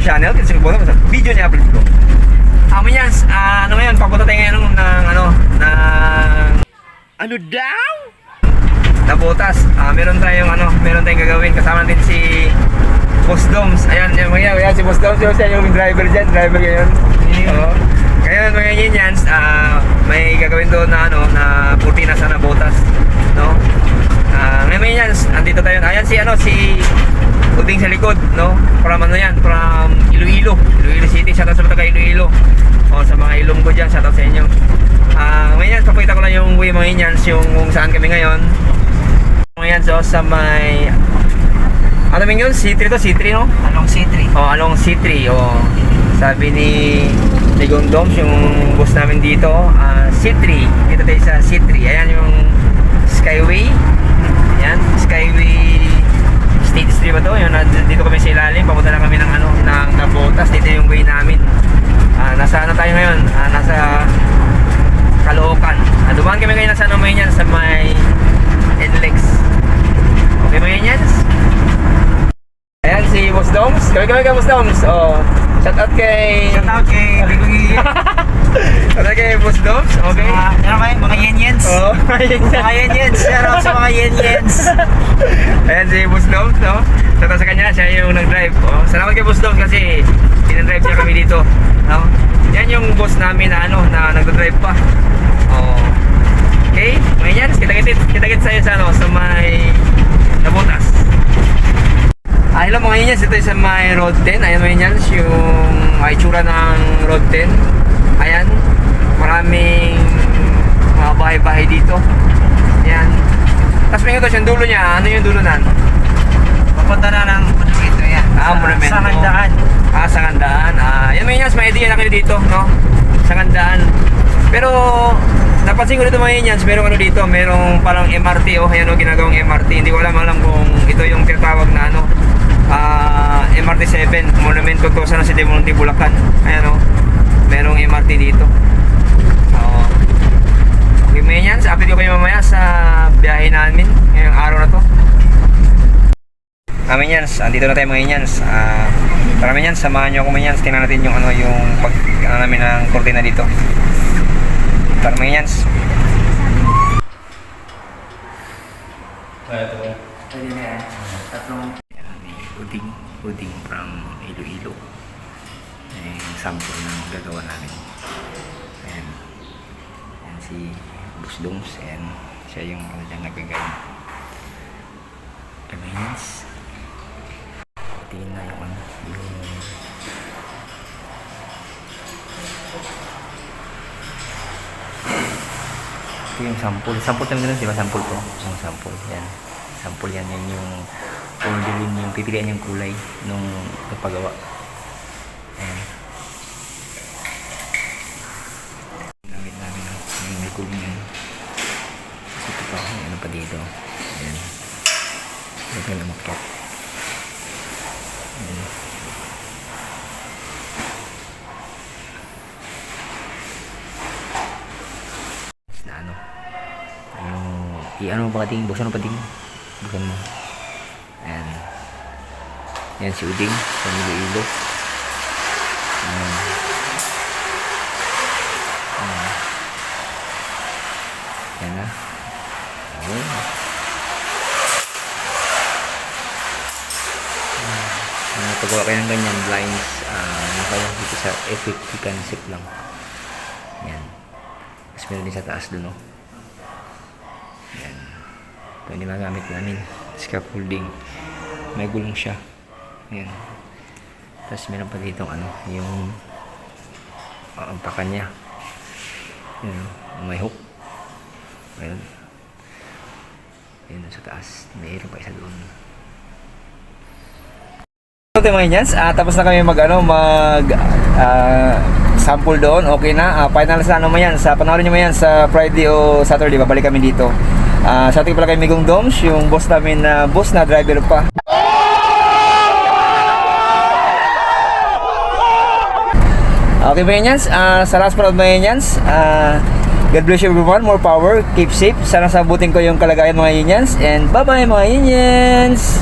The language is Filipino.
channel. Kasi siguro sa video niya upload ko. Yan, ano ngayon, papunta tayo ngayon ng ano daw? Na butas. Meron tayong gagawin. Kasama natin si Boss Doms. Ayan, yan si Boss Doms. Siya yung driver dyan. Driver ngayon. Ngayon mga Yanyans, may gagawin doon na na puti na sana butas, no? Ngayon mga Yanyans, andito tayo. Ayan si Uding sa likod, no? From Iloilo City. Shoutout sa mga taga Iloilo. Sa mga Ilonggo dyan, shoutout sa inyo. Mga Yanyans, papakita ko lang yung way mga Yanyans, yung kung saan kami ngayon. Mga Yanyans, sa may ano yun? C3 to? C3, no? Along C3. Along C3. Sabi ni Ligong Doms, yung boss namin dito, C3. Dito tayo sa C3. Ayan yung Skyway. Ayan, Skyway State Street ba to? Yun, dito kami sa ilalim. Papunta na kami ng Nabotas. Dito yung way namin. Nasa tayo ngayon? Nasa Caloocan. Dumaan kami ngayon sa yan, sa may NLEX. Okay mga yan? Ayan si Boss Doms. Kami ka Boss Doms. Shout out kay Bigong Shout out kay Boss Doms. Okay. Ano kayo? Mga Yanyans. Mga Yanyans. Shout out sa mga Yanyans. Ayan si Boss Doms, no? Shout out sa kanya. Siya yung nag-drive. Salamat kay Boss Doms kasi pinag-drive niya kami dito, no? Yan yung boss namin na na nag-drive pa. Okay. Ngayon, kita-kits sa'yo sa may Nabotas. Hello mga Yanyans, ito sa may Road 10. Ayan mga Yanyans, yung itsura ng Road 10. Ayan, maraming mga bahay-bahay dito. Ayan. Tapos may ito siyang dulo niya. Ano yung dulo nan? Papunta na ng monumento yan. Monumento. Sangandaan. Sangandaan. Yan mga Yanyans, may idea na kayo dito, no? Sangandaan. Pero napansin ko dito mga Yanyans, merong dito, merong parang MRT. Ayan ginagawang MRT. Hindi ko alam kung ito yung tinatawag na MRT 7 Monumento to sa City Monte Bulacan. Ayan merong MRT dito. Okay mga Yanyans, update ko kayo mamaya sa biyahe namin ngayong araw na to. Mga Yanyans, andito na tayo mga Yanyans. Tara mga Yanyans, samahan nyo ako mga Yanyans. Tingnan natin yung yung namin ng kortina dito. Tara mga Yanyans. Pwede na yan. Tatlong Uding from Iloilo. Yung sample na gagawa namin. Ayan si Boss Doms. Ayan siya yung dyan nagagawin. Ayan tingin na yung ito yung sample tayo ganun, diba? Sample to, yung sample yan, sample yan yung orderin, yung pipilian yung kulay nung paggawa. Ayan gamit namin yung may kulay yan kasi ito pa pa dito. Ayan ito yung umakyat. Ano pa kating? Buksan mo pating. Buksan mo. Ayan. Ayan si Uding sa Iloilo. Ayan na. Ayan. Paggawa kayo ng ganyan blinds, kayo dito sa FFP concept lang. Ayan. Tapos meron din sa taas dun, no? Ayan. Ito yung magamit namin. Scaffolding. May gulong siya. Ayan. Tapos meron pa dito yung ampakan niya. Ayan. May hook. Ayan. Ayan sa taas. Mayroon pa isa doon. Okay mga Yanyans, tapos na kami mag sample doon. Okay na. Final sa sa panoorin nyo yan sa Friday o Saturday, babalik kami dito. Sa ating pala kay Migong Doms, yung boss namin na boss na driver pa. Okay mga Yanyans, sa last part mga Yanyans, God bless you everyone, more power, keep safe. Sana sabutin ko yung kalagayan mga Yanyans, and bye bye mga Yanyans.